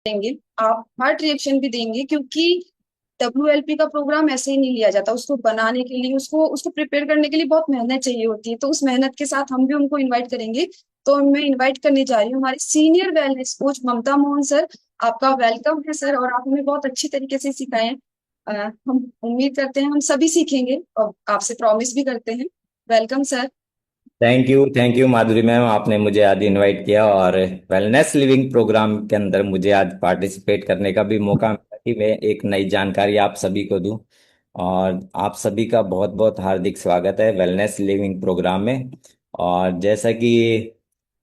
देंगे। आप heart reaction भी देंगे, क्योंकि WLP का प्रोग्राम ऐसे ही नहीं लिया जाता। उसको बनाने के लिए, उसको उसको प्रिपेयर करने के लिए बहुत मेहनत चाहिए होती है। तो उस मेहनत के साथ हम भी उनको इनवाइट करेंगे। तो मैं इनवाइट करने जा रही हूँ हमारे सीनियर वेलनेस कोच ममता मोहन सर। आपका वेलकम है सर, और आप हमें बहुत अच्छी तरीके से सिखाएं। हम उम्मीद करते हैं हम सभी सीखेंगे, और आपसे प्रॉमिस भी करते हैं। Welcome sir. Thank you Madhuri ma'am, आपने मुझे आज इनवाइट किया और वेलनेस लिविंग प्रोग्राम के अंदर मुझे आज पार्टिसिपेट करने का भी मौका मिला कि मैं एक नई जानकारी आप सभी को दूं। और आप सभी का बहुत बहुत हार्दिक स्वागत है वेलनेस लिविंग प्रोग्राम में। और जैसा कि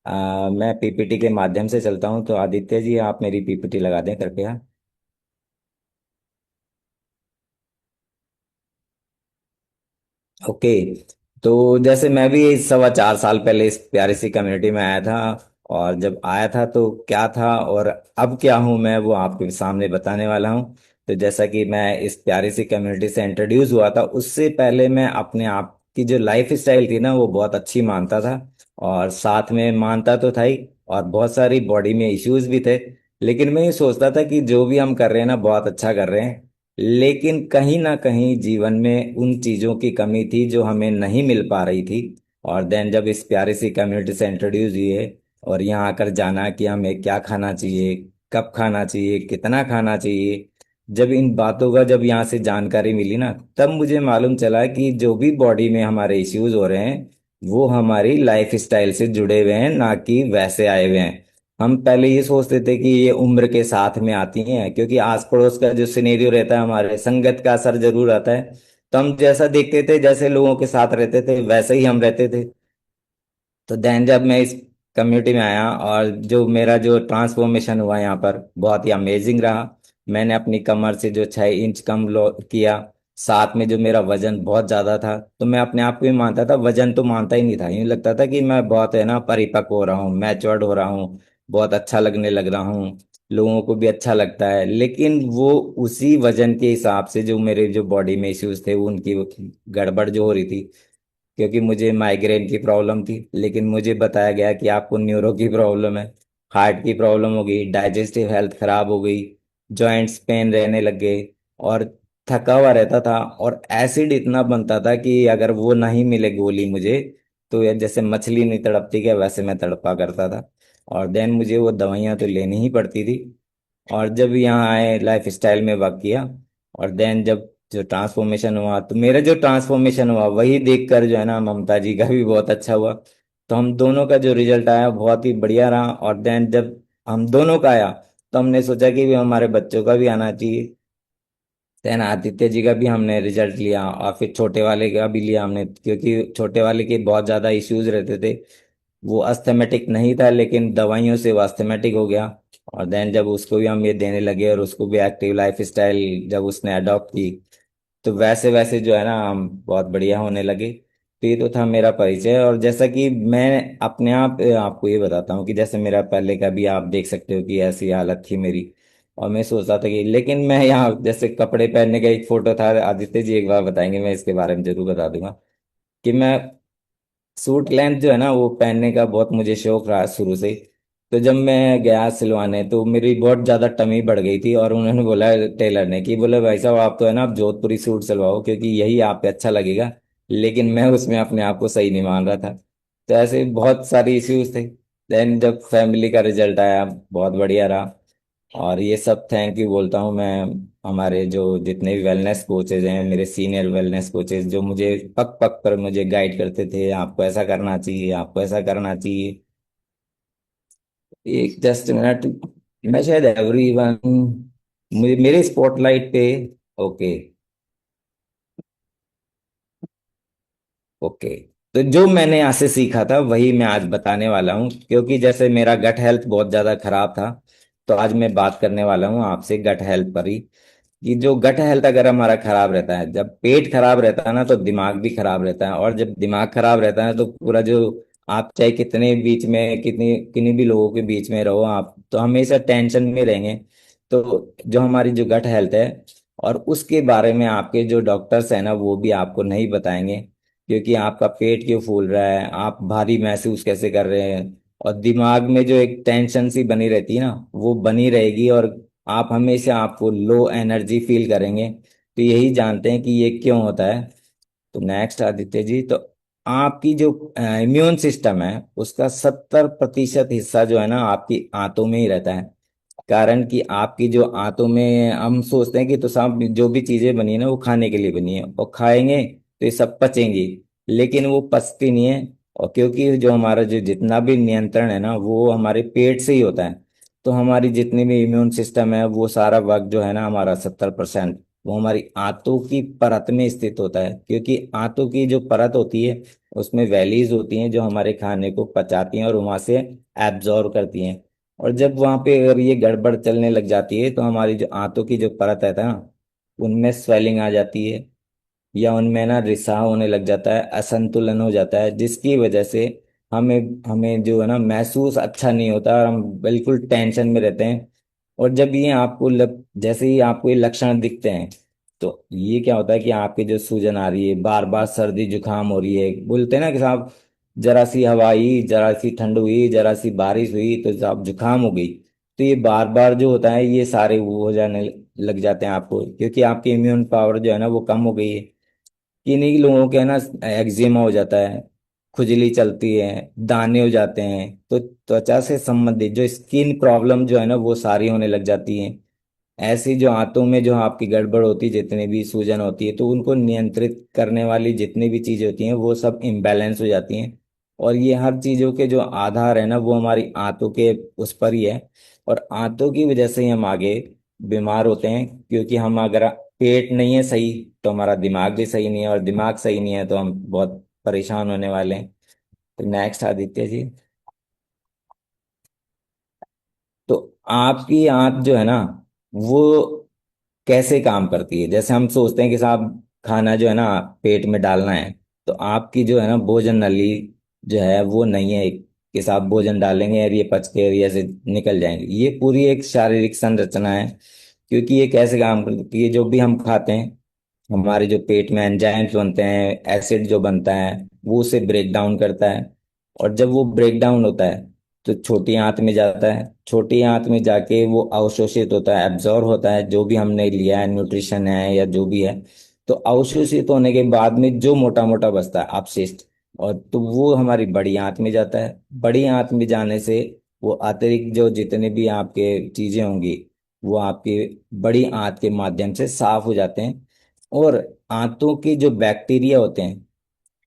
मैं पीपीटी के माध्यम से चलता हूं, तो आदित्य जी आप मेरी पीपीटी लगा दें कृपया। ओके। तो जैसे मैं भी 4.25 साल पहले इस प्यारी सी कम्युनिटी में आया था। और जब आया था तो क्या था और अब क्या हूँ मैं, वो आपके सामने बताने वाला हूँ। तो जैसा कि मैं इस प्यारी सी कम्युनिटी से इंट्रोड्यूस हुआ था, उससे पहले मैं अपने आप की जो लाइफ स्टाइल थी ना, वो बहुत अच्छी मानता था। और साथ में मानता तो था ही, और बहुत सारी बॉडी में इश्यूज भी थे। लेकिन मैं ये सोचता था कि जो भी हम कर रहे हैं ना, बहुत अच्छा कर रहे हैं। लेकिन कहीं ना कहीं जीवन में उन चीजों की कमी थी जो हमें नहीं मिल पा रही थी। और देन जब इस प्यारी सी कम्युनिटी से इंट्रोड्यूस हुए और यहाँ आकर जाना कि हमें क्या खाना चाहिए, कब खाना चाहिए, कितना खाना चाहिए, जब इन बातों का जब यहाँ से जानकारी मिली ना, तब मुझे मालूम चला कि जो भी बॉडी में हमारे इश्यूज हो रहे हैं, वो हमारी लाइफ स्टाइल से जुड़े हुए हैं, ना कि वैसे आए हुए हैं। हम पहले ये सोचते थे कि ये उम्र के साथ में आती हैं, क्योंकि आस पड़ोस का जो सिनेरियो रहता है, हमारे संगत का असर जरूर आता है। तो हम जैसा देखते थे, जैसे लोगों के साथ रहते थे, वैसे ही हम रहते थे। तो देन जब मैं इस कम्युनिटी में आया और जो मेरा जो ट्रांसफॉर्मेशन हुआ यहाँ पर, बहुत ही अमेजिंग रहा। मैंने अपनी कमर से जो 6 इंच कम लो किया। साथ में जो मेरा वजन बहुत ज्यादा था, तो मैं अपने आप को ही मानता था, वजन तो मानता ही नहीं था, यूँ लगता था कि मैं बहुत है ना परिपक्व हो रहा हूँ, मैच्योर्ड हो रहा हूँ, बहुत अच्छा लगने लग रहा हूँ, लोगों को भी अच्छा लगता है। लेकिन वो उसी वजन के हिसाब से जो मेरे जो बॉडी में इश्यूज थे, वो उनकी गड़बड़ जो हो रही थी। क्योंकि मुझे माइग्रेन की प्रॉब्लम थी, लेकिन मुझे बताया गया कि आपको न्यूरो की प्रॉब्लम है, हार्ट की प्रॉब्लम हो गई, डाइजेस्टिव हेल्थ खराब हो गई, जॉइंट्स पेन रहने लग गए, और थका हुआ रहता था, और एसिड इतना बनता था कि अगर वो नहीं मिले गोली मुझे, तो ये जैसे मछली नहीं तड़पती क्या, वैसे मैं तड़पा करता था। और देन मुझे वो दवाइयाँ तो लेनी ही पड़ती थी। और जब यहाँ आए, लाइफ स्टाइल में वर्क किया, और देन जब जो ट्रांसफॉर्मेशन हुआ, तो मेरा जो ट्रांसफॉर्मेशन हुआ वही देखकर जो है ना, ममता जी का भी बहुत अच्छा हुआ। तो हम दोनों का जो रिजल्ट आया बहुत ही बढ़िया रहा। और देन जब हम दोनों का आया, तो हमने सोचा कि भी हमारे बच्चों का भी आना चाहिए। देन आदित्य जी का भी हमने रिजल्ट लिया, और फिर छोटे वाले का भी लिया हमने, क्योंकि छोटे वाले के बहुत ज़्यादा इश्यूज रहते थे। वो अस्थमेटिक नहीं था, लेकिन दवाइयों से वो अस्थमेटिक हो गया। और देन जब उसको भी हम ये देने लगे, और उसको भी एक्टिव लाइफ स्टाइल जब उसने अडॉप्ट की, तो वैसे वैसे जो है ना, हम बहुत बढ़िया होने लगे। तो ये तो था मेरा परिचय। और जैसा कि मैं अपने आप आपको ये बताता हूँ कि जैसे मेरा पहले का भी आप देख सकते हो कि ऐसी हालत थी मेरी। और मैं सोचता था कि, लेकिन मैं यहाँ जैसे कपड़े पहनने का एक फोटो था, आदित्य जी एक बार बताएंगे, मैं इसके बारे में जरूर बता दूंगा कि मैं सूट लेंथ जो है ना, वो पहनने का बहुत मुझे शौक रहा शुरू से। तो जब मैं गया सिलवाने, तो मेरी बहुत ज्यादा टमी बढ़ गई थी, और उन्होंने बोला, टेलर ने, कि बोले भाई साहब आप तो है ना, आप जोधपुरी सूट सिलवाओ, क्योंकि यही आप पे अच्छा लगेगा। लेकिन मैं उसमें अपने आप को सही नहीं मान रहा था। तो ऐसे बहुत सारी इश्यूज थे। देन जब फैमिली का रिजल्ट आया, बहुत बढ़िया रहा। और ये सब थैंक यू बोलता हूँ मैं हमारे जो जितने भी वेलनेस कोचेज हैं, मेरे सीनियर वेलनेस कोचेज, जो मुझे पक पक पर मुझे गाइड करते थे, आपको ऐसा करना चाहिए, आपको ऐसा करना चाहिए। एक जस्ट मिनट, मैं शायद एवरीवन, मेरे स्पॉटलाइट पे। ओके। ओके। तो जो मैंने यहाँ से सीखा था वही मैं आज बताने वाला हूँ, क्योंकि जैसे मेरा गट हेल्थ बहुत ज्यादा खराब था। तो आज मैं बात करने वाला हूँ आपसे गट हेल्थ पर ही। कि जो गट हेल्थ अगर हमारा खराब रहता है, जब पेट खराब रहता है ना, तो दिमाग भी खराब रहता है, और जब दिमाग खराब रहता है, तो पूरा जो, आप चाहे कितने बीच में, कितनी किन्हीं भी लोगों के बीच में रहो, आप तो हमेशा टेंशन में रहेंगे। तो जो हमारी जो गट हेल्थ है, और उसके बारे में आपके जो डॉक्टर्स हैं ना, वो भी आपको नहीं बताएंगे। क्योंकि आपका पेट क्यों फूल रहा है, आप भारी महसूस कैसे कर रहे हैं, और दिमाग में जो एक टेंशन सी बनी रहती है ना, वो बनी रहेगी, और आप हमेशा आपको लो एनर्जी फील करेंगे। तो यही जानते हैं कि ये क्यों होता है। तो नेक्स्ट आदित्य जी, तो आपकी जो इम्यून सिस्टम है उसका 70% हिस्सा जो है ना आपकी आंतों में ही रहता है। कारण कि आपकी जो आंतों में, हम सोचते हैं कि तो साहब जो भी चीजें बनी है ना वो खाने के लिए बनी है और खाएंगे तो ये सब पचेंगी, लेकिन वो पचती नहीं है। और क्योंकि जो हमारा जो जितना भी नियंत्रण है ना वो हमारे पेट से ही होता है, तो हमारी जितनी भी इम्यून सिस्टम है वो सारा वक्त जो है ना हमारा 70% वो हमारी आंतों की परत में स्थित होता है। क्योंकि आंतों की जो परत होती है उसमें वैलीज होती हैं जो हमारे खाने को पचाती हैं और वहां से एब्जॉर्व करती हैं। और जब वहां पे अगर ये गड़बड़ चलने लग जाती है तो हमारी जो आंतों की जो परत है ना उनमें स्वेलिंग आ जाती है, या उनमें ना रिसाव होने लग जाता है, असंतुलन हो जाता है, जिसकी वजह से हमें हमें जो है ना महसूस अच्छा नहीं होता और हम बिल्कुल टेंशन में रहते हैं। और जब ये आपको जैसे ही आपको ये लक्षण दिखते हैं तो ये क्या होता है कि आपकी जो सूजन आ रही है, बार बार सर्दी जुकाम हो रही है, बोलते हैं ना कि साहब जरा सी हवा आई, जरा सी ठंड हुई, जरा सी बारिश हुई तो साहब जुकाम हो गई। तो ये बार बार जो होता है ये सारे वो हो जाने लग जाते हैं आपको, क्योंकि आपकी इम्यून पावर जो है ना वो कम हो गई है। किन्हीं लोगों के ना एक्जिमा हो जाता है, खुजली चलती है, दाने हो जाते हैं, तो त्वचा से संबंधित जो स्किन प्रॉब्लम जो है ना वो सारी होने लग जाती हैं। ऐसी जो आंतों में जो आपकी गड़बड़ होती है, जितनी भी सूजन होती है, तो उनको नियंत्रित करने वाली जितनी भी चीजें होती हैं वो सब इम्बैलेंस हो जाती हैं। और ये हर चीजों के जो आधार है ना वो हमारी आंतों के उस पर ही है। और आंतों की वजह से ही हम आगे बीमार होते हैं, क्योंकि हम अगर पेट नहीं है सही तो हमारा दिमाग भी सही नहीं है, और दिमाग सही नहीं है तो हम बहुत परेशान होने वाले हैं। तो नेक्स्ट आदित्य जी, तो आपकी आंत जो है ना वो कैसे काम करती है। जैसे हम सोचते हैं कि साहब खाना जो है ना पेट में डालना है, तो आपकी जो है ना भोजन नली जो है वो नहीं है कि साहब भोजन डालेंगे और ये पच के एरिया से निकल जाएंगे। ये पूरी एक शारीरिक संरचना है। क्योंकि ये कैसे काम करती है, जो भी हम खाते हैं हमारे जो पेट में एंजाइम्स बनते हैं, एसिड जो बनता है वो उसे ब्रेक डाउन करता है। और जब वो ब्रेक डाउन होता है तो छोटी आंत में जाता है, छोटी आंत में जाके वो अवशोषित होता है, एब्जॉर्ब होता है, जो भी हमने लिया है न्यूट्रिशन है या जो भी है। तो अवशोषित होने के बाद में जो मोटा मोटा बचता है अपशिष्ट, और तो वो हमारी बड़ी आंत में जाता है। बड़ी आंत में जाने से वो अतिरिक्त जो जितने भी आपके चीजें होंगी वो आपकी बड़ी आंत के माध्यम से साफ हो जाते हैं। और आंतों के जो बैक्टीरिया होते हैं,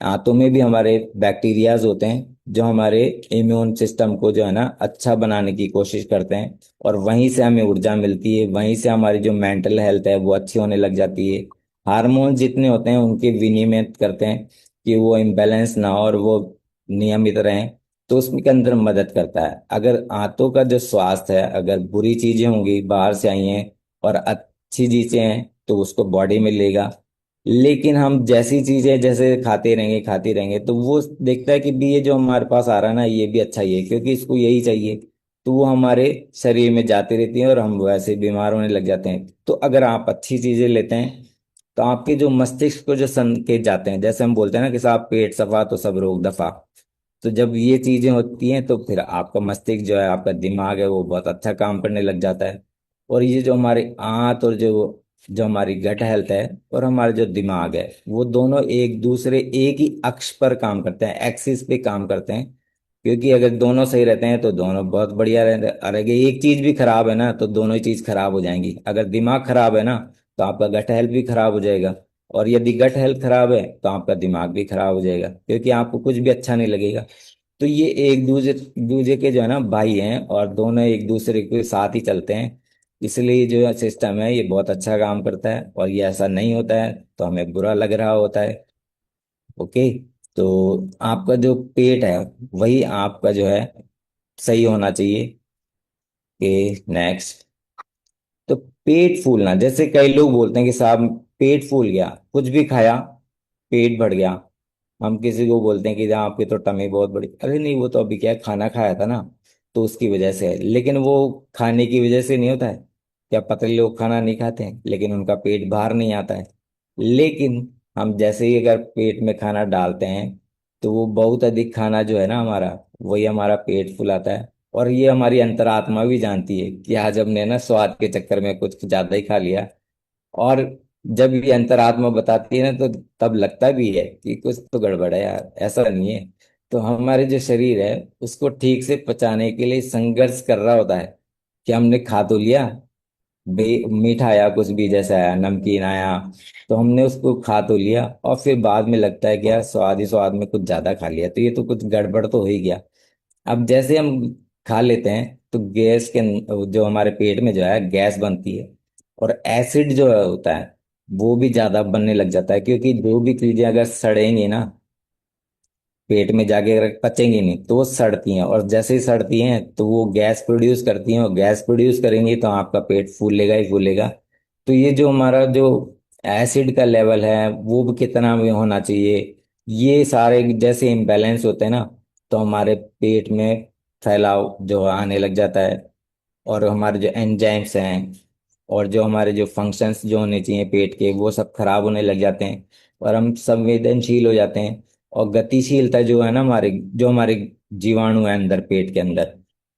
आंतों में भी हमारे बैक्टीरियाज होते हैं जो हमारे इम्यून सिस्टम को जो है ना अच्छा बनाने की कोशिश करते हैं। और वहीं से हमें ऊर्जा मिलती है, वहीं से हमारी जो मेंटल हेल्थ है वो अच्छी होने लग जाती है। हार्मोन जितने होते हैं उनके विनियमित करते हैं कि वो इम्बैलेंस ना हो और वो नियमित रहें। तो उसके अंदर मदद करता है। अगर आंतों का जो स्वास्थ्य है, अगर बुरी चीजें होंगी बाहर से आई हैं और अच्छी चीजें हैं तो उसको बॉडी में लेगा। लेकिन हम जैसी चीजें जैसे खाते रहेंगे तो वो देखता है कि भी ये जो हमारे पास आ रहा है ना ये भी अच्छा ही है क्योंकि इसको यही चाहिए, तो वो हमारे शरीर में जाती रहती है और हम वैसे बीमार होने लग जाते हैं। तो अगर आप अच्छी चीजें लेते हैं तो आपके जो मस्तिष्क को जो संकेत जाते हैं, जैसे हम बोलते हैं ना कि साहब पेट सफा तो सब रोग दफा। तो जब ये चीजें होती हैं तो फिर आपका मस्तिष्क जो है, आपका दिमाग है, वो बहुत अच्छा काम करने लग जाता है। और ये जो हमारी आंत और जो जो हमारी गट हेल्थ है और हमारा जो दिमाग है वो दोनों एक दूसरे एक ही अक्ष पर काम करते हैं, एक्सिस पे काम करते हैं। क्योंकि अगर दोनों सही रहते हैं तो दोनों बहुत बढ़िया रहते हैं, और अगर एक चीज भी खराब है ना तो दोनों ही चीज खराब हो जाएंगी। अगर दिमाग खराब है ना तो आपका गट हेल्थ भी खराब हो जाएगा, और यदि गट हेल्थ खराब है तो आपका दिमाग भी खराब हो जाएगा, क्योंकि आपको कुछ भी अच्छा नहीं लगेगा। तो ये एक दूसरे दूसरे के जो है ना भाई हैं, और दोनों एक दूसरे के साथ ही चलते हैं। इसलिए जो सिस्टम है ये बहुत अच्छा काम करता है, और ये ऐसा नहीं होता है तो हमें बुरा लग रहा होता है। ओके। तो आपका जो पेट है वही आपका जो है सही होना चाहिए। कि नेक्स्ट, तो पेट फूलना, जैसे कई लोग बोलते हैं कि साहब पेट फूल गया, कुछ भी खाया पेट बढ़ गया। हम किसी को बोलते हैं कि जहाँ आपकी तो टमी बहुत बड़ी, अरे नहीं वो तो अभी क्या है, खाना खाया था ना तो उसकी वजह से है। लेकिन वो खाने की वजह से नहीं होता है। क्या पतले लोग खाना नहीं खाते हैं लेकिन उनका पेट बाहर नहीं आता है। लेकिन हम जैसे ही अगर पेट में खाना डालते हैं तो वो बहुत अधिक खाना जो है ना हमारा, वही हमारा पेट फुलाता है। और ये हमारी अंतरात्मा भी जानती है कि आज हमने ना स्वाद के चक्कर में कुछ ज्यादा ही खा लिया। और जब ये अंतरात्मा बताती है ना, तो तब लगता भी है कि कुछ तो गड़बड़ है यार, ऐसा नहीं है। तो हमारे जो शरीर है उसको ठीक से पचाने के लिए संघर्ष कर रहा होता है कि हमने खा तो लिया, मीठा आया, कुछ भी जैसा आया, नमकीन आया, तो हमने उसको खा तो लिया, और फिर बाद में लगता है कि यार स्वाद ही स्वाद में कुछ ज्यादा खा लिया, तो ये तो कुछ गड़बड़ तो हो ही गया। अब जैसे हम खा लेते हैं तो गैस के जो हमारे पेट में जो है गैस बनती है, और एसिड जो होता है वो भी ज्यादा बनने लग जाता है, क्योंकि जो भी चीजें अगर सड़ेंगी ना पेट में जाके, अगर पचेंगी नहीं तो वो सड़ती हैं, और जैसे ही सड़ती हैं तो वो गैस प्रोड्यूस करती हैं, और गैस प्रोड्यूस करेंगी तो आपका पेट फूलेगा ही फूलेगा। तो ये जो हमारा जो एसिड का लेवल है वो भी कितना में होना चाहिए, ये सारे जैसे इम्बैलेंस होते हैं ना, तो हमारे पेट में फैलाव जो आने लग जाता है, और हमारे जो एंजाइम्स हैं और जो हमारे जो फंक्शंस जो होने चाहिए पेट के, वो सब खराब होने लग जाते हैं, और हम संवेदनशील हो जाते हैं। और गतिशीलता जो है ना हमारे, जो हमारे जीवाणु है अंदर पेट के अंदर,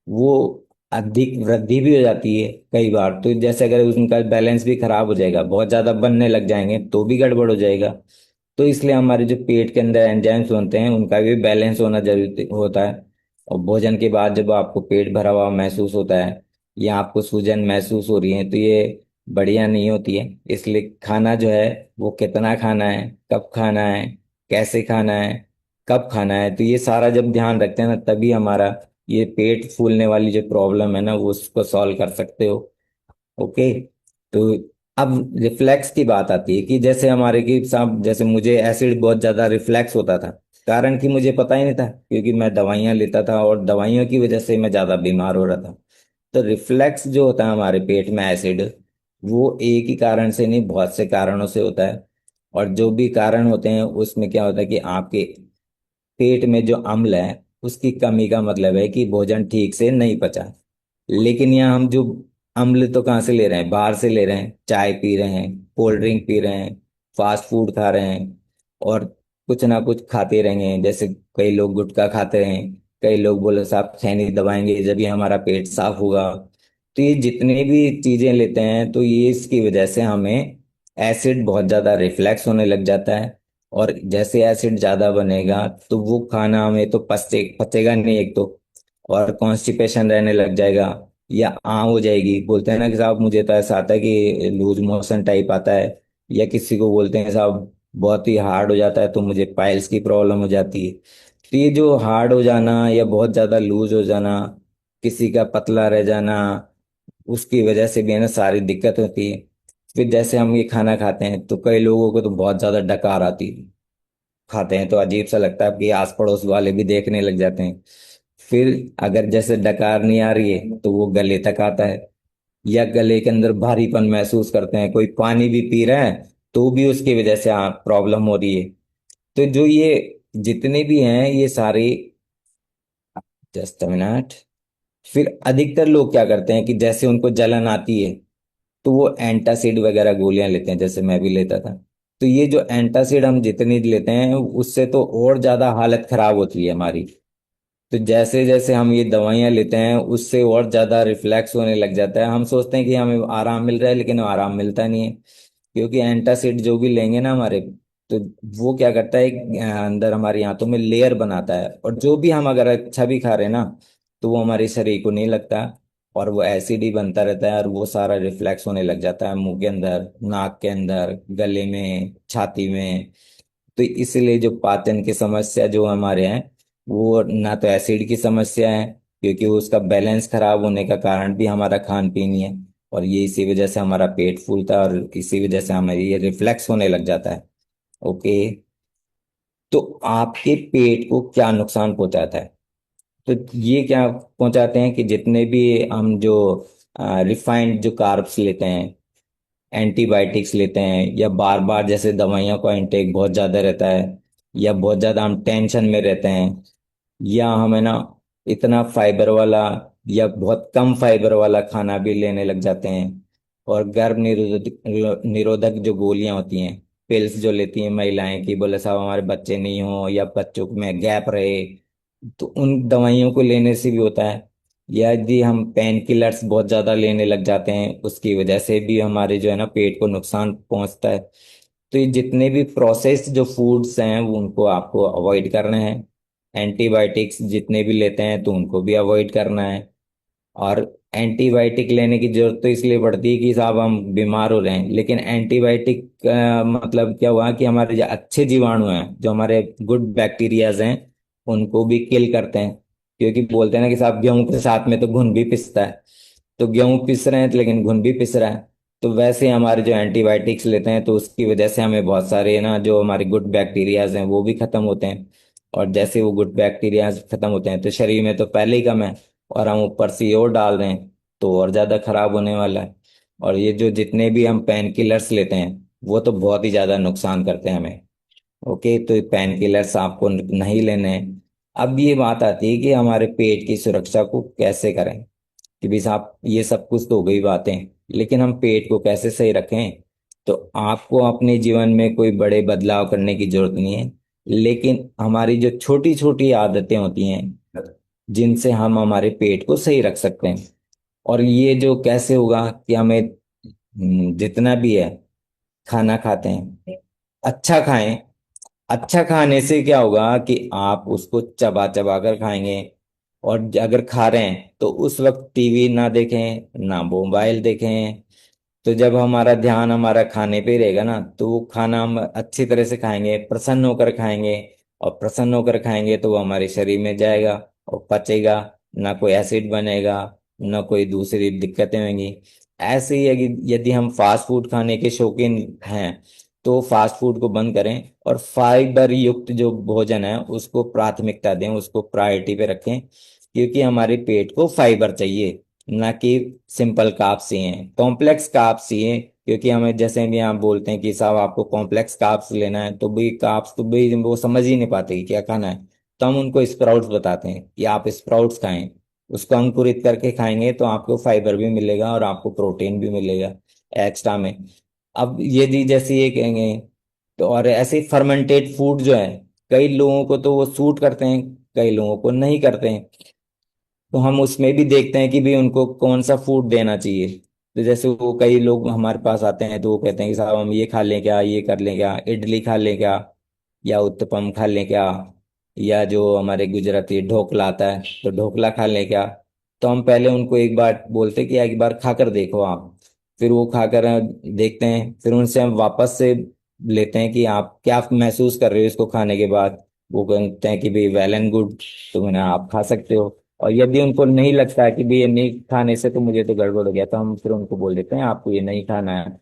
वो अधिक वृद्धि भी हो जाती है कई बार। तो जैसे अगर उनका बैलेंस भी खराब हो जाएगा, बहुत ज्यादा बनने लग जाएंगे तो भी गड़बड़ हो जाएगा। तो इसलिए हमारे जो पेट के अंदर एंजाइम्स होते हैं उनका भी बैलेंस होना जरूरी होता है। और भोजन के बाद जब आपको पेट भरा हुआ महसूस होता है या आपको सूजन महसूस हो रही है, तो ये बढ़िया नहीं होती है। इसलिए खाना जो है वो कितना खाना है, कब खाना है, कैसे खाना है, कब खाना है, तो ये सारा जब ध्यान रखते हैं ना, तभी हमारा ये पेट फूलने वाली जो प्रॉब्लम है ना वो उसको सॉल्व कर सकते हो। ओके। तो अब रिफ्लेक्स की बात आती है कि जैसे हमारे की साहब, जैसे मुझे एसिड बहुत ज्यादा रिफ्लेक्स होता था, कारण कि मुझे पता ही नहीं था, क्योंकि मैं दवाइयां लेता था और दवाइयों की वजह से मैं ज्यादा बीमार हो रहा था। तो रिफ्लेक्स जो होता है हमारे पेट में एसिड, वो एक ही कारण से नहीं, बहुत से कारणों से होता है। और जो भी कारण होते हैं उसमें क्या होता है कि आपके पेट में जो अम्ल है उसकी कमी का मतलब है कि भोजन ठीक से नहीं पचा। लेकिन यहाँ हम जो अम्ल तो कहाँ से ले रहे हैं, बाहर से ले रहे हैं, चाय पी रहे हैं, कोल्ड ड्रिंक पी रहे हैं, फास्ट फूड खा रहे हैं, और कुछ ना कुछ खाते रहेंगे। जैसे कई लोग गुटखा खाते हैं, कई लोग बोले साहब खैनी दबाएंगे जब ये हमारा पेट साफ होगा। तो ये जितने भी चीजें लेते हैं तो ये इसकी वजह से हमें एसिड बहुत ज्यादा रिफ्लेक्स होने लग जाता है। और जैसे एसिड ज्यादा बनेगा तो वो खाना हमें तो पचेगा नहीं एक तो, और कॉन्स्टिपेशन रहने लग जाएगा, या आम हो जाएगी। बोलते हैं ना कि साहब मुझे तो ऐसा आता है कि लूज मोशन टाइप आता है, या किसी को बोलते हैं साहब बहुत ही हार्ड हो जाता है तो मुझे पाइल्स की प्रॉब्लम हो जाती है। तो ये जो हार्ड हो जाना या बहुत ज्यादा लूज हो जाना, किसी का पतला रह जाना, उसकी वजह से भी है ना सारी दिक्कत होती है। फिर जैसे हम ये खाना खाते हैं तो कई लोगों को तो बहुत ज्यादा डकार आती है, खाते हैं तो अजीब सा लगता है कि आस पड़ोस वाले भी देखने लग जाते हैं। फिर अगर जैसे डकार नहीं आ रही है तो वो गले तक आता है, या गले के अंदर भारीपन महसूस करते हैं, कोई पानी भी पी रहा है तो भी उसकी वजह से प्रॉब्लम हो रही है। तो जो ये जितने भी हैं ये सारे, जस्ट मिनट, फिर अधिकतर लोग क्या करते हैं कि जैसे उनको जलन आती है तो वो एंटासिड वगैरह गोलियां लेते हैं, जैसे मैं भी लेता था। तो ये जो एंटासिड हम जितनी लेते हैं उससे तो और ज्यादा हालत खराब होती है हमारी। तो जैसे जैसे हम ये दवाइयां लेते हैं उससे और ज्यादा रिफ्लेक्स होने लग जाता है। हम सोचते हैं कि हमें आराम मिल रहा है, लेकिन वो आराम मिलता नहीं है, क्योंकि एंटासिड जो भी लेंगे ना हमारे, तो वो क्या करता है एक अंदर हमारी आंतों में लेयर बनाता है, और जो भी हम अगर अच्छा भी खा रहे हैं ना तो वो हमारे शरीर को नहीं लगता, और वो एसिड ही बनता रहता है, और वो सारा रिफ्लेक्स होने लग जाता है मुंह के अंदर, नाक के अंदर, गले में, छाती में। तो इसलिए जो पाचन की समस्या जो हमारे हैं, वो ना तो एसिड की समस्या है, क्योंकि उसका बैलेंस खराब होने का कारण भी हमारा खान पीन ही है, और ये इसी वजह से हमारा पेट फूलता है, और इसी वजह से हमें ये रिफ्लेक्स होने लग जाता है। ओके। तो आपके पेट को क्या नुकसान पहुंचाता है? तो ये क्या पहुंचाते हैं कि जितने भी हम जो रिफाइंड जो कार्ब्स लेते हैं, एंटीबायोटिक्स लेते हैं, या बार बार जैसे दवाइयों का इंटेक बहुत ज्यादा रहता है, या बहुत ज्यादा हम टेंशन में रहते हैं, या हमें ना इतना फाइबर वाला या बहुत कम फाइबर वाला खाना भी लेने लग जाते हैं, और गर्भ निरोधक निरोधक जो गोलियां होती हैं पिल्स जो लेती हैं महिलाएं कि बोले साहब हमारे बच्चे नहीं हो या बच्चों में गैप रहे, तो उन दवाइयों को लेने से भी होता है। या यदि हम पेन किलर्स बहुत ज्यादा लेने लग जाते हैं उसकी वजह से भी हमारे जो है ना पेट को नुकसान पहुंचता है। तो ये जितने भी प्रोसेस्ड जो फूड्स हैं वो उनको आपको अवॉइड करना है। एंटीबायोटिक्स जितने भी लेते हैं तो उनको भी अवॉइड करना है। और एंटीबायोटिक लेने की जरूरत तो इसलिए पड़ती है कि साहब हम बीमार हो रहे हैं, लेकिन एंटीबायोटिक मतलब क्या हुआ कि हमारे जो अच्छे जीवाणु हैं, जो हमारे गुड बैक्टीरियाज हैं, उनको भी किल करते हैं। क्योंकि बोलते हैं ना कि साहब गेहूं के साथ में तो घुन भी पिसता है। तो गेहूं पिस रहे हैं लेकिन घुन भी पिस रहा है। तो वैसे ही हमारे जो एंटीबायोटिक्स लेते हैं तो उसकी वजह से हमें बहुत सारे ना जो हमारे गुड बैक्टीरियाज हैं वो भी खत्म होते हैं। और जैसे वो गुड बैक्टीरियाज खत्म होते हैं तो शरीर में तो पहले ही कम है, और हम ऊपर से ये और डाल रहे हैं तो और ज्यादा खराब होने वाला है। और ये जो जितने भी हम पेन किलर्स लेते हैं वो तो बहुत ही ज्यादा नुकसान करते हैं हमें। ओके, तो पेन किलर्स आपको नहीं लेने हैं। अब ये बात आती है कि हमारे पेट की सुरक्षा को कैसे करें। कि भाई साहब ये सब कुछ तो हो गई बातें, लेकिन हम पेट को कैसे सही रखें। तो आपको अपने जीवन में कोई बड़े बदलाव करने की जरूरत नहीं है, लेकिन हमारी जो छोटी छोटी आदतें होती हैं जिनसे हम हमारे पेट को सही रख सकते हैं। और ये जो कैसे होगा कि हमें जितना भी है खाना खाते हैं अच्छा खाएं। अच्छा खाने से क्या होगा कि आप उसको चबा चबा कर खाएंगे। और अगर खा रहे हैं तो उस वक्त टीवी ना देखें ना मोबाइल देखें। तो जब हमारा ध्यान हमारा खाने पे ही रहेगा ना तो वो खाना हम अच्छी तरह से खाएंगे, प्रसन्न होकर खाएंगे। और प्रसन्न होकर खाएंगे तो वो हमारे शरीर में जाएगा और पचेगा। ना कोई एसिड बनेगा, ना कोई दूसरी दिक्कतें होंगी। ऐसे ही यदि हम फास्ट फूड खाने के शौकीन हैं तो फास्ट फूड को बंद करें और फाइबर युक्त जो भोजन है उसको प्राथमिकता दें, उसको प्रायोरिटी पे रखें। क्योंकि हमारे पेट को फाइबर चाहिए, ना कि सिंपल कार्ब्स चाहिए, कॉम्प्लेक्स कार्ब्स चाहिए। क्योंकि हमें जैसे भी आप बोलते हैं कि साहब आपको कॉम्प्लेक्स कार्ब्स लेना है तो भी कार्ब्स तो भी वो समझ ही नहीं पाते कि क्या खाना है। तो हम उनको स्प्राउट्स बताते हैं कि आप स्प्राउट्स खाएं। उसको अंकुरित करके खाएंगे तो आपको फाइबर भी मिलेगा और आपको प्रोटीन भी मिलेगा एक्स्ट्रा में। अब यदि जैसे ये कहेंगे तो, और ऐसे फर्मेंटेड फूड जो है कई लोगों को तो वो सूट करते हैं, कई लोगों को नहीं करते हैं। तो हम उसमें भी देखते हैं कि भी उनको कौन सा फूड देना चाहिए। तो जैसे वो कई लोग हमारे पास आते हैं तो वो कहते हैं कि साहब हम ये खा लें क्या, ये कर लें क्या, इडली खा लें क्या, या उत्तपम खा लें क्या, या जो हमारे गुजराती ढोकला आता है तो ढोकला खा लें क्या। तो हम पहले उनको एक बार बोलते हैं कि एक बार खाकर देखो आप। फिर वो खाकर देखते हैं, फिर उनसे हम वापस से लेते हैं कि आप क्या महसूस कर रहे हो इसको खाने के बाद। वो कहते हैं कि भाई वेल एंड गुड, तो मैंने आप खा सकते हो। और यदि उनको नहीं लगता है कि भाई ये नहीं खाने से तो मुझे तो गड़बड़ हो गया, तो हम फिर उनको बोल देते हैं आपको ये नहीं खाना है।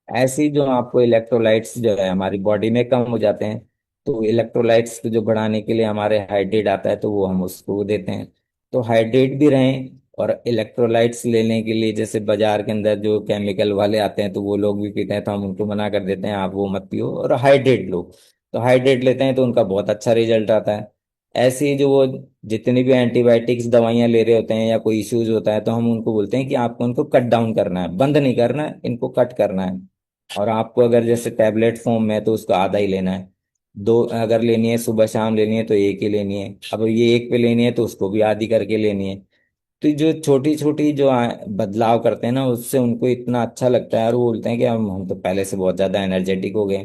ऐसे ही जो आपको इलेक्ट्रोलाइट्स जो है हमारी बॉडी में कम हो जाते हैं, तो इलेक्ट्रोलाइट्स को जो बढ़ाने के लिए हमारे हाइड्रेट आता है तो वो हम उसको देते हैं। तो हाइड्रेट भी रहें। और इलेक्ट्रोलाइट्स लेने के लिए जैसे बाजार के अंदर जो केमिकल वाले आते हैं तो वो लोग भी पीते हैं, तो हम उनको मना कर देते हैं आप वो मत पियो और हाइड्रेट लो। तो हाइड्रेट लेते हैं तो उनका बहुत अच्छा रिजल्ट आता है। ऐसे ही जो वो जितनी भी एंटीबायोटिक्स दवाइयां ले रहे होते हैं या कोई इश्यूज होता है तो हम उनको बोलते हैं कि आपको उनको कट डाउन करना है, बंद नहीं करना है, इनको कट करना है। और आपको अगर जैसे टैबलेट फॉर्म में है तो उसका आधा ही लेना है। दो अगर लेनी है सुबह शाम लेनी है तो एक ही लेनी है, अब ये एक पे लेनी है तो उसको भी आधी करके लेनी है। तो जो छोटी छोटी जो बदलाव करते हैं ना उससे उनको इतना अच्छा लगता है और वो बोलते हैं कि हम तो पहले से बहुत ज्यादा एनर्जेटिक हो गए।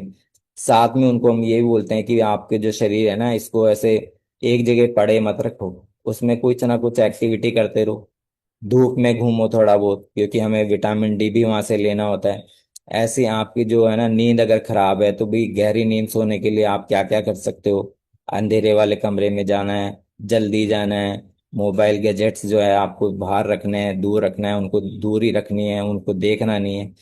साथ में उनको हम ये भी बोलते हैं कि आपके जो शरीर है ना इसको ऐसे एक जगह पड़े मत रखो, उसमें कुछ ना कुछ एक्टिविटी करते रहो। धूप में घूमो थोड़ा बहुत, क्योंकि हमें विटामिन डी भी वहां से लेना होता है। ऐसे आपकी जो है ना नींद अगर खराब है तो भी गहरी नींद सोने के लिए आप क्या क्या कर सकते हो। अंधेरे वाले कमरे में जाना है, जल्दी जाना है। मोबाइल गैजेट्स जो है आपको बाहर रखने हैं, दूर रखना है, उनको दूर ही रखनी है, उनको देखना नहीं है।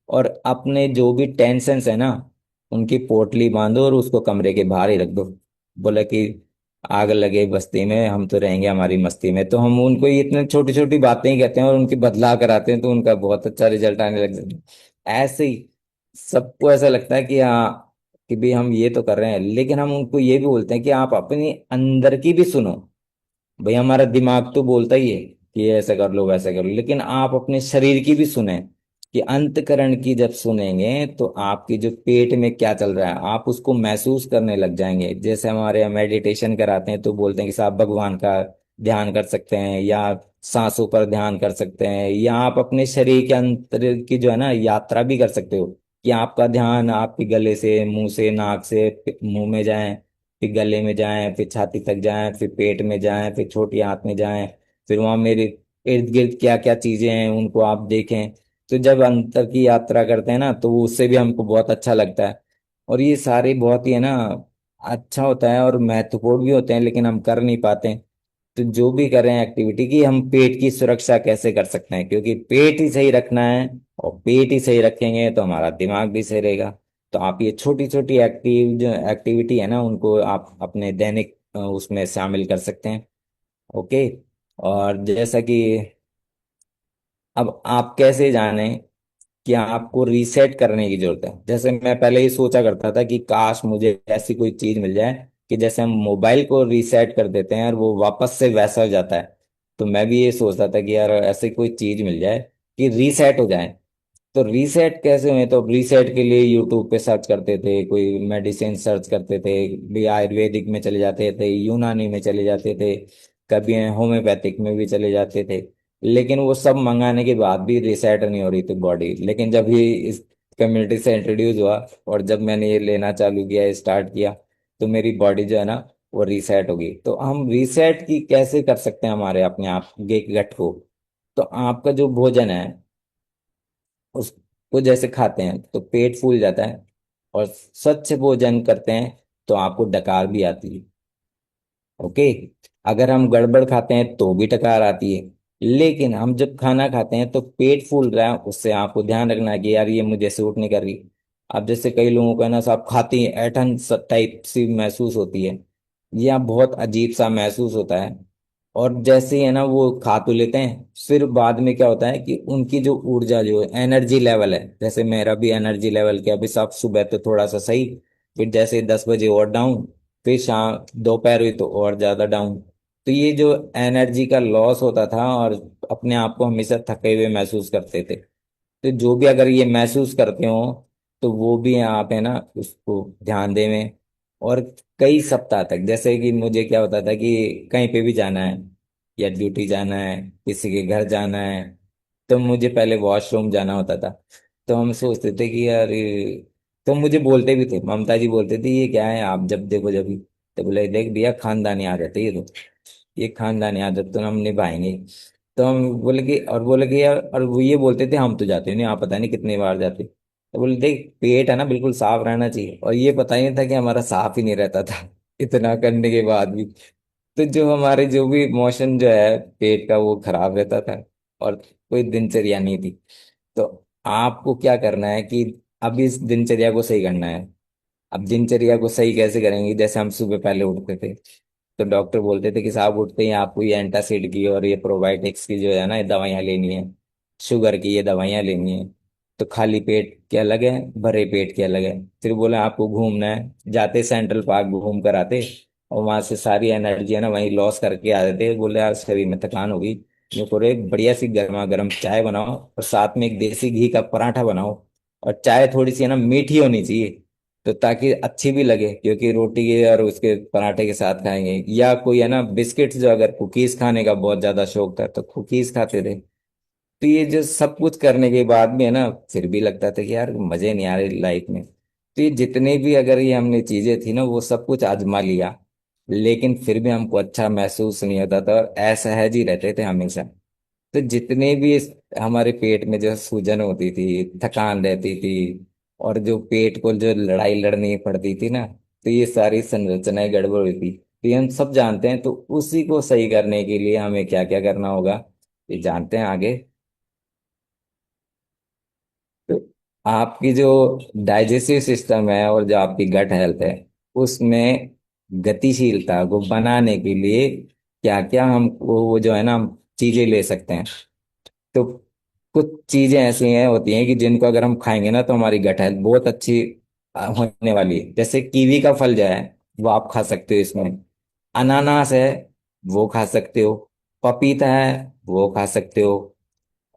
और अपने जो भी टेंशन्स है ना उनकी पोटली बांधो और उसको कमरे के बाहर ही रख दो। बोला कि आग लगे बस्ती में हम तो रहेंगे हमारी मस्ती में। तो हम उनको ये इतने छोटी छोटी बातें ही कहते हैं और उनकी बदलाव कराते हैं तो उनका बहुत अच्छा रिजल्ट आने लग जाता है। ऐसे ही सबको ऐसा लगता है कि हाँ कि भी हम ये तो कर रहे हैं, लेकिन हम उनको ये भी बोलते हैं कि आप अपनी अंदर की भी सुनो। भाई हमारा दिमाग तो बोलता ही है कि ये ऐसा कर लो वैसा कर लो, लेकिन आप अपने शरीर की भी सुने कि अंतकरण की जब सुनेंगे तो आपकी जो पेट में क्या चल रहा है आप उसको महसूस करने लग जाएंगे। जैसे हमारे यहाँ मेडिटेशन कराते हैं तो बोलते हैं कि साहब भगवान का ध्यान कर सकते हैं, या सांसों पर ध्यान कर सकते हैं, या आप अपने शरीर के अंतर की जो है ना यात्रा भी कर सकते हो, कि आपका ध्यान आपके गले से, मुंह से, नाक से मुंह में जाए, फिर गले में जाए, फिर छाती तक जाए, फिर पेट में जाए, फिर छोटी आंत में जाए, फिर वहां मेरे इर्द गिर्द क्या क्या चीजें हैं उनको आप देखें। तो जब अंतर की यात्रा करते हैं ना तो वो उससे भी हमको बहुत अच्छा लगता है। और ये सारे बहुत ही है ना अच्छा होता है और महत्वपूर्ण भी होते हैं, लेकिन हम कर नहीं पाते हैं। तो जो भी कर रहे हैं एक्टिविटी की, हम पेट की सुरक्षा कैसे कर सकते हैं, क्योंकि पेट ही सही रखना है, और पेट ही सही रखेंगे तो हमारा दिमाग भी सही रहेगा। तो आप ये छोटी छोटी जो एक्टिविटी है ना उनको आप अपने दैनिक उसमें शामिल कर सकते हैं। ओके। और जैसा कि अब आप कैसे जाने कि आपको रीसेट करने की जरूरत है। जैसे मैं पहले ही सोचा करता था कि काश मुझे ऐसी कोई चीज मिल जाए कि जैसे हम मोबाइल को रीसेट कर देते हैं और वो वापस से वैसा हो जाता है। तो मैं भी ये सोचता था कि यार ऐसी कोई चीज मिल जाए कि रीसेट हो जाए। तो रीसेट कैसे हुए, तो रीसेट के लिए यूट्यूब पे सर्च करते थे, कोई मेडिसिन सर्च करते थे, भी आयुर्वेदिक में चले जाते थे, यूनानी में चले जाते थे, कभी होम्योपैथिक में भी चले जाते थे। लेकिन वो सब मंगाने के बाद भी रीसेट नहीं हो रही थी बॉडी। लेकिन जब ये इस कम्युनिटी से इंट्रोड्यूस हुआ और जब मैंने ये लेना चालू किया, स्टार्ट किया, तो मेरी बॉडी जो है ना वो रीसेट होगी। तो हम रीसेट की कैसे कर सकते हैं हमारे अपने आप के गट को। तो आपका जो भोजन है उसको जैसे खाते हैं तो पेट फूल जाता है, और स्वच्छ भोजन करते हैं तो आपको डकार भी आती है। ओके। अगर हम गड़बड़ खाते हैं तो भी डकार आती है। लेकिन हम जब खाना खाते हैं तो पेट फूल रहा है, उससे आपको ध्यान रखना है कि यार ये मुझे सूट नहीं कर रही। अब जैसे कई लोगों को है ना साहब खाती है ऐठन टाइप सी महसूस होती है, या बहुत अजीब सा महसूस होता है। और जैसे ही है ना वो खा तो लेते हैं, फिर बाद में क्या होता है कि उनकी जो ऊर्जा, जो एनर्जी लेवल है, जैसे मेरा भी एनर्जी लेवल क्या अभी साहब सुबह तो थोड़ा सा सही, फिर जैसे 10 बजे और डाउन, फिर शाम दोपहर हुई तो और ज्यादा डाउन। तो ये जो एनर्जी का लॉस होता था, और अपने आप को हमेशा थके हुए महसूस करते थे। तो जो भी अगर ये महसूस करते हो तो वो भी आप है ना उसको ध्यान देवें। और कई सप्ताह तक, जैसे कि मुझे क्या होता था कि कहीं पे भी जाना है, या ड्यूटी जाना है, किसी के घर जाना है, तो मुझे पहले वॉशरूम जाना होता था। तो हम सोचते थे कि यार तो मुझे बोलते भी थे, ममता जी बोलते थे ये क्या है आप जब देखो जब भी। तो बोले देख भैया खानदानी आदत है ये तो, ये खानदानी आदत तो हम निभाएंगे। तो हम बोले कि, और बोले कि यार, और वो ये बोलते थे हम तो जाते नहीं, आप पता नहीं कितनी बार जाते। तो बोले देख पेट है ना बिल्कुल साफ रहना चाहिए, और ये पता ही नहीं था कि हमारा साफ ही नहीं रहता था इतना करने के बाद भी। तो जो हमारे जो भी मोशन जो है पेट का वो खराब रहता था, और कोई दिनचर्या नहीं थी। तो आपको क्या करना है कि अब इस दिनचर्या को सही करना है। अब दिनचर्या को सही कैसे करेंगे, जैसे हम सुबह पहले उठते थे तो डॉक्टर बोलते थे कि साहब उठते ही आपको ये एंटासिड की और ये प्रोबायोटिक्स की जो है ना ये दवाइयाँ लेनी है, शुगर की ये दवाइयाँ लेनी है। तो खाली पेट के अलग है, भरे पेट के अलग है। फिर बोला आपको घूमना है, जाते सेंट्रल पार्क घूम कर आते, और वहां से सारी एनर्जी है ना वहीं लॉस करके आ जाते। बोले यार शरीर में थकान होगी, ये पूरे बढ़िया सी गर्मा गर्म चाय बनाओ, और साथ में एक देसी घी का पराठा बनाओ, और चाय थोड़ी सी है ना मीठी होनी चाहिए, तो ताकि अच्छी भी लगे, क्योंकि रोटी के और उसके पराठे के साथ खाएंगे। या कोई है ना बिस्किट्स, जो अगर कुकीज खाने का बहुत ज्यादा शौक था तो कुकीज खाते थे। तो ये जो सब कुछ करने के बाद भी है ना फिर भी लगता था कि यार मजे नहीं आ रहे लाइफ में। तो ये जितने भी अगर ये हमने चीजें थी ना वो सब कुछ आजमा लिया, लेकिन फिर भी हमको अच्छा महसूस नहीं होता था, और असहज ही रहते थे हमेशा। तो जितने भी हमारे पेट में जो सूजन होती थी, थकान रहती थी, और जो पेट को जो लड़ाई लड़नी पड़ती थी ना, तो ये सारी संरचनाएं गड़बड़ हुई थी। तो ये हम सब जानते हैं, तो उसी को सही करने के लिए हमें क्या क्या करना होगा ये जानते हैं आगे। तो आपकी जो डाइजेस्टिव सिस्टम है और जो आपकी गट हेल्थ है उसमें गतिशीलता को बनाने के लिए क्या क्या हम वो जो है ना हम चीजें ले सकते हैं। तो कुछ चीजें ऐसी हैं होती हैं कि जिनको अगर हम खाएंगे ना तो हमारी गट हेल्थ बहुत अच्छी होने वाली है। जैसे कीवी का फल जो है वो आप खा सकते हो इसमें, अनानास है वो खा सकते हो, पपीता है वो खा सकते हो,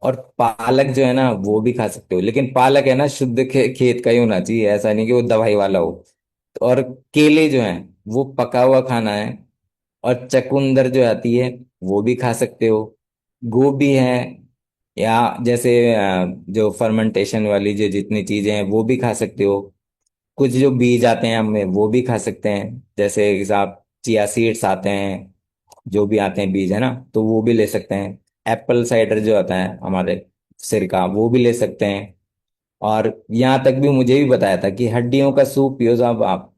और पालक जो है ना वो भी खा सकते हो, लेकिन पालक है ना शुद्ध खेत का ही होना चाहिए, ऐसा नहीं कि वो दवाई वाला हो। और केले जो है वो पका हुआ खाना है। और चकुंदर जो आती है वो भी खा सकते हो। गोभी है, या जैसे जो फर्मेंटेशन वाली जो जितनी चीजें हैं वो भी खा सकते हो। कुछ जो बीज आते हैं हमें वो भी खा सकते हैं, जैसे आप चिया सीड्स आते हैं, जो भी आते हैं बीज है ना, तो वो भी ले सकते हैं। एप्पल साइडर जो आता है हमारे सिरका, वो भी ले सकते हैं। और यहाँ तक भी मुझे भी बताया था कि हड्डियों का सूप पियो साहब आप।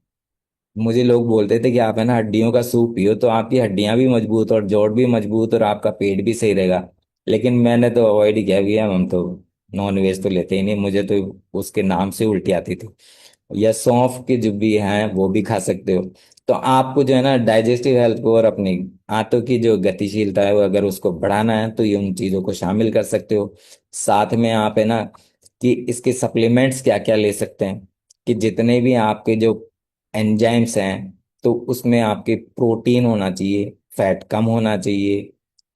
मुझे लोग बोलते थे कि आप है ना हड्डियों का सूप पियो तो आपकी हड्डियां भी मजबूत और जोड़ भी मजबूत और आपका पेट भी सही रहेगा। लेकिन मैंने तो अवॉइड ही किया भैया, हम तो नॉन वेज तो लेते ही नहीं, मुझे तो उसके नाम से उल्टी आती थी। या सौंफ के जो भी हैं वो भी खा सकते हो। तो आपको जो है ना डाइजेस्टिव हेल्थ को और अपनी आंतों की जो गतिशीलता है वो अगर उसको बढ़ाना है तो ये उन चीजों को शामिल कर सकते हो। साथ में आप है ना कि इसके सप्लीमेंट्स क्या क्या ले सकते हैं, कि जितने भी आपके जो एंजाइम्स हैं तो उसमें आपके प्रोटीन होना चाहिए, फैट कम होना चाहिए,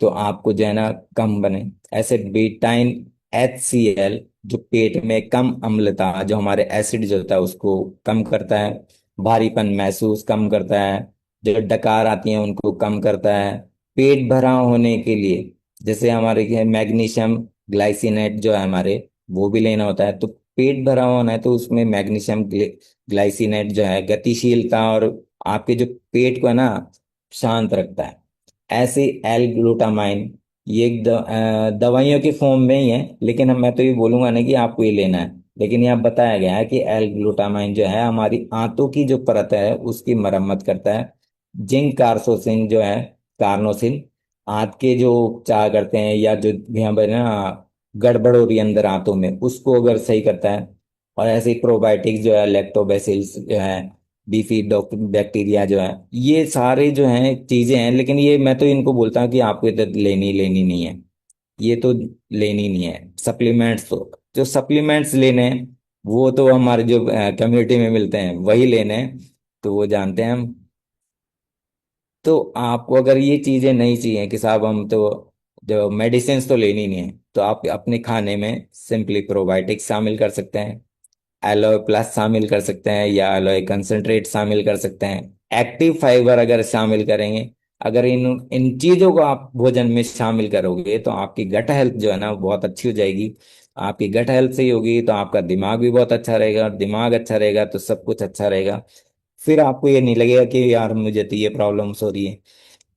तो आपको जो है ना कम बने। ऐसे बेटाइन HCl जो पेट में कम अम्लता, जो हमारे एसिड जो होता है उसको कम करता है, भारीपन महसूस कम करता है, जो डकार आती हैं उनको कम करता है। पेट भरा होने के लिए जैसे हमारे मैग्नीशियम ग्लाइसिनेट जो है हमारे, वो भी लेना होता है। तो पेट भरा होना है तो उसमें मैग्नीशियम ग्लाइसिनेट जो है गतिशीलता और आपके जो पेट को है ना शांत रखता है। ऐसे एल ग्लूटामाइन, ये एक दवाइयों के फॉर्म में ही है, लेकिन मैं तो ये बोलूंगा ना कि आपको ये लेना है। लेकिन यहाँ बताया गया है कि एल ग्लूटामाइन जो है हमारी आंतों की जो परत है उसकी मरम्मत करता है। जिंक कार्सोसिन जो है, कार्नोसिन, आंत के जो उपचार करते हैं या जो यहाँ पर ना गड़बड़ हो रही है अंदर आंतों में उसको अगर सही करता है। और ऐसे ही प्रोबायोटिक्स जो है, लैक्टोबैसिल्स जो है, बीफी बैक्टीरिया जो है, ये सारे जो हैं चीजें हैं, लेकिन ये मैं तो इनको बोलता हूँ कि आपको इधर लेनी लेनी नहीं है, ये तो लेनी नहीं है। सप्लीमेंट्स तो जो सप्लीमेंट्स लेने हैं वो तो हमारे जो कम्युनिटी में मिलते हैं वही लेने हैं, तो वो जानते हैं हम। तो आपको अगर ये चीजें नहीं चाहिए कि साहब हम तो जो मेडिसिन तो लेनी नहीं है, तो आप अपने खाने में सिंपली प्रोबायोटिक्स शामिल कर सकते हैं, एलोए प्लस शामिल कर सकते हैं, या एलोए कंसंट्रेट शामिल कर सकते हैं। एक्टिव फाइबर अगर शामिल करेंगे, अगर इन इन चीजों को आप भोजन में शामिल करोगे तो आपकी गट हेल्थ जो है ना वो बहुत अच्छी हो जाएगी। आपकी गट हेल्थ सही होगी तो आपका दिमाग भी बहुत अच्छा रहेगा, और दिमाग अच्छा रहेगा तो सब कुछ अच्छा रहेगा। फिर आपको ये नहीं लगेगा कि यार मुझे तो ये प्रॉब्लम्स हो रही है।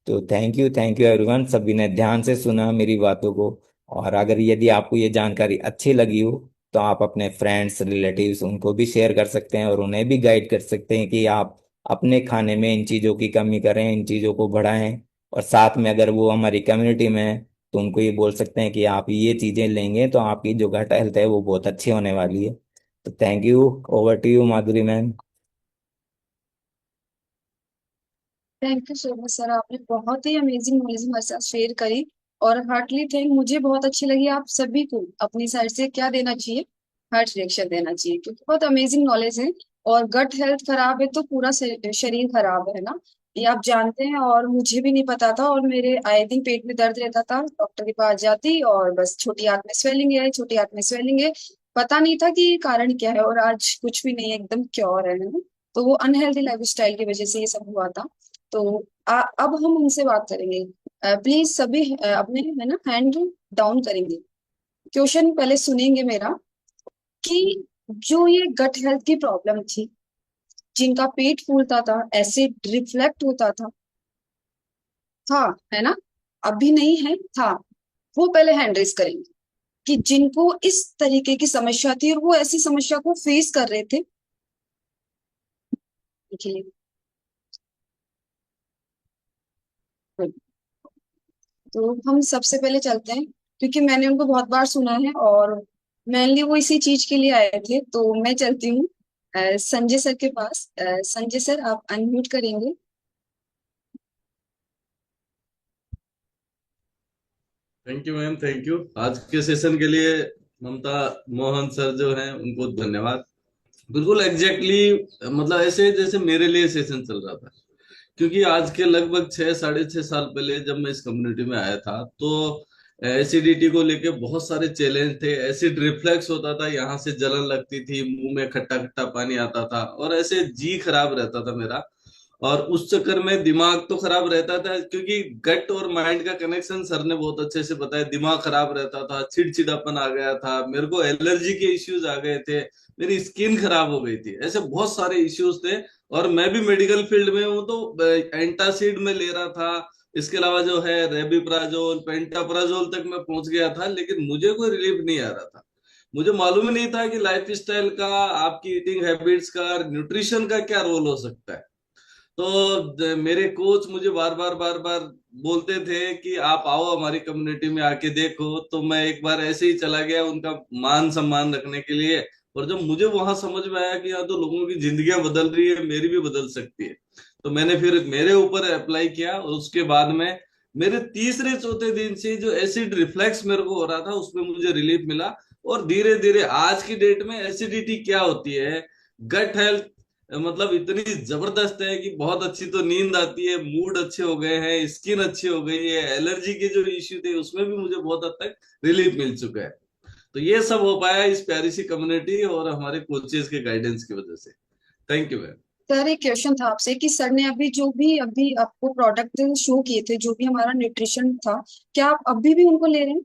तो थैंक यू एवरीवन, सभी ने ध्यान से सुना मेरी बातों को। और अगर यदि आपको ये जानकारी अच्छी लगी हो तो आप अपने फ्रेंड्स रिलेटिव्स उनको भी शेयर कर सकते हैं और उन्हें भी गाइड कर सकते हैं कि आप अपने खाने में इन चीज़ों की कमी करें, इन चीज़ों को बढ़ाएं। और साथ में अगर वो हमारी कम्युनिटी में है तो उनको ये बोल सकते हैं कि आप ये चीज़ें लेंगे तो आपकी जो गट हेल्थ है वो बहुत अच्छी होने वाली है। तो thank you. Over to you Madhuri ma'am. Thank you so much sir, आपने बहुत ही अमेजिंग नॉलेज हमारे साथ शेयर करी। और हार्टली थैंक, मुझे बहुत अच्छी लगी। आप सभी को अपनी साइड से क्या देना चाहिए, हार्ट रिएक्शन देना चाहिए, क्योंकि बहुत अमेजिंग नॉलेज है। और गट हेल्थ खराब है तो पूरा शरीर खराब है ना, ये आप जानते हैं। और मुझे भी नहीं पता था, और मेरे आए दिन पेट में दर्द रहता था, डॉक्टर के पास जाती और बस छोटी आंत में स्वेलिंग है, छोटी आंत में स्वेलिंग है, पता नहीं था कि कारण क्या है। और आज कुछ भी नहीं है, एकदम क्योर है ना। तो वो अनहेल्दी लाइफस्टाइल की वजह से ये सब हुआ था। तो अब हम उनसे बात करेंगे। प्लीज सभी अपने है ना हैंड डाउन करेंगे। क्वेश्चन पहले सुनेंगे मेरा, कि जो ये गट हेल्थ की प्रॉब्लम थी, जिनका पेट फूलता था, एसिड रिफ्लेक्ट होता था, है ना, अभी नहीं है, था, वो पहले हैंड रेस करेंगे। कि जिनको इस तरीके की समस्या थी और वो ऐसी समस्या को फेस कर रहे थे। देखिए, तो हम सबसे पहले चलते हैं, क्योंकि मैंने उनको बहुत बार सुना है और मेनली वो इसी चीज के लिए आए थे। तो मैं चलती हूँ संजय सर के पास। संजय सर, आप अनम्यूट करेंगे। Thank you ma'am, thank you आज के सेशन के लिए। ममता मोहन सर जो हैं उनको धन्यवाद। बिल्कुल एग्जैक्टली मतलब ऐसे जैसे मेरे लिए सेशन चल रहा था। क्योंकि आज के लगभग 6 साढ़े 6 साल पहले जब मैं इस कम्युनिटी में आया था तो एसिडिटी को लेके बहुत सारे चैलेंज थे, एसिड रिफ्लेक्स होता था, यहाँ से जलन लगती थी, मुंह में खट्टा खट्टा पानी आता था, और ऐसे जी खराब रहता था मेरा। और उस चक्कर में दिमाग तो खराब रहता था, क्योंकि गट और माइंड का कनेक्शन सर ने बहुत अच्छे से बताया। दिमाग खराब रहता था, चिड़चिड़ापन आ गया था, मेरे को एलर्जी के इश्यूज आ गए थे, मेरी स्किन खराब हो गई थी, ऐसे बहुत सारे इश्यूज थे। और मैं भी मेडिकल फील्ड में हूँ, तो एंटासिड में ले रहा था, इसके अलावा जो है रेबिप्राजोल, पेंटाप्राजोल तक मैं पहुंच गया था, लेकिन मुझे कोई रिलीफ नहीं आ रहा था। मुझे मालूम ही नहीं था कि लाइफ स्टाइल का, आपकी ईटिंग हैबिट्स का, न्यूट्रिशन का क्या रोल हो सकता है। तो मेरे कोच मुझे बार बार बार बार बोलते थे कि आप आओ हमारी कम्युनिटी में आके देखो। तो मैं एक बार ऐसे ही चला गया उनका मान सम्मान रखने के लिए। और जब मुझे वहां समझ में आया कि यहाँ तो लोगों की जिंदगियां बदल रही है, मेरी भी बदल सकती है, तो मैंने फिर मेरे ऊपर अप्लाई किया। और उसके बाद में मेरे तीसरे चौथे दिन से जो एसिड रिफ्लेक्स मेरे को हो रहा था, उसमें मुझे रिलीफ मिला। और धीरे धीरे आज की डेट में एसिडिटी क्या होती है, गट हेल्थ मतलब इतनी जबरदस्त है कि बहुत अच्छी तो नींद आती है, मूड अच्छे हो गए हैं, स्किन अच्छी हो गई है, एलर्जी के जो इश्यू थे उसमें भी मुझे बहुत हद तक रिलीफ मिल चुका है। तो ये सब हो पाया इस प्यारी सी कम्युनिटी और हमारे कोचेस के गाइडेंस की वजह से। Thank you ma'am. सर एक क्वेश्चन था आपसे कि सर ने अभी आपको प्रोडक्ट शो किए थे, जो भी हमारा न्यूट्रिशन था, क्या आप अभी भी उनको ले रहे हैं?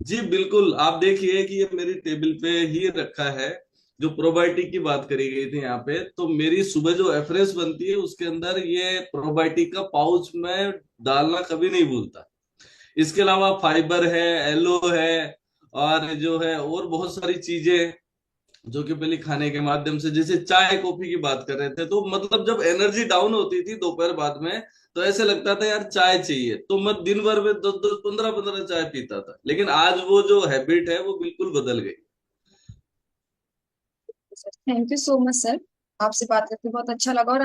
जी बिल्कुल, आप देखिए कि ये मेरी टेबल पे ही रखा है। जो प्रोबायोटिक की बात करी गई थी यहाँ पे, तो मेरी सुबह जो एफरेस बनती है उसके अंदर ये प्रोबायोटिक का पाउच मैं डालना कभी नहीं भूलता। इसके अलावा फाइबर है, एलो है, और जो है और बहुत सारी चीजें जो कि पहले खाने के माध्यम से, जैसे चाय कॉफी की बात कर रहे थे, तो मतलब जब एनर्जी डाउन होती थी दोपहर बाद में, तो ऐसे लगता था यार चाय चाहिए, तो मैं दिन भर में 10 10 15 15 चाय पीता था। लेकिन आज वो जो हैबिट है वो बिल्कुल बदल गई। Thank you so much sir, आपसे बात करके बहुत अच्छा लगा। और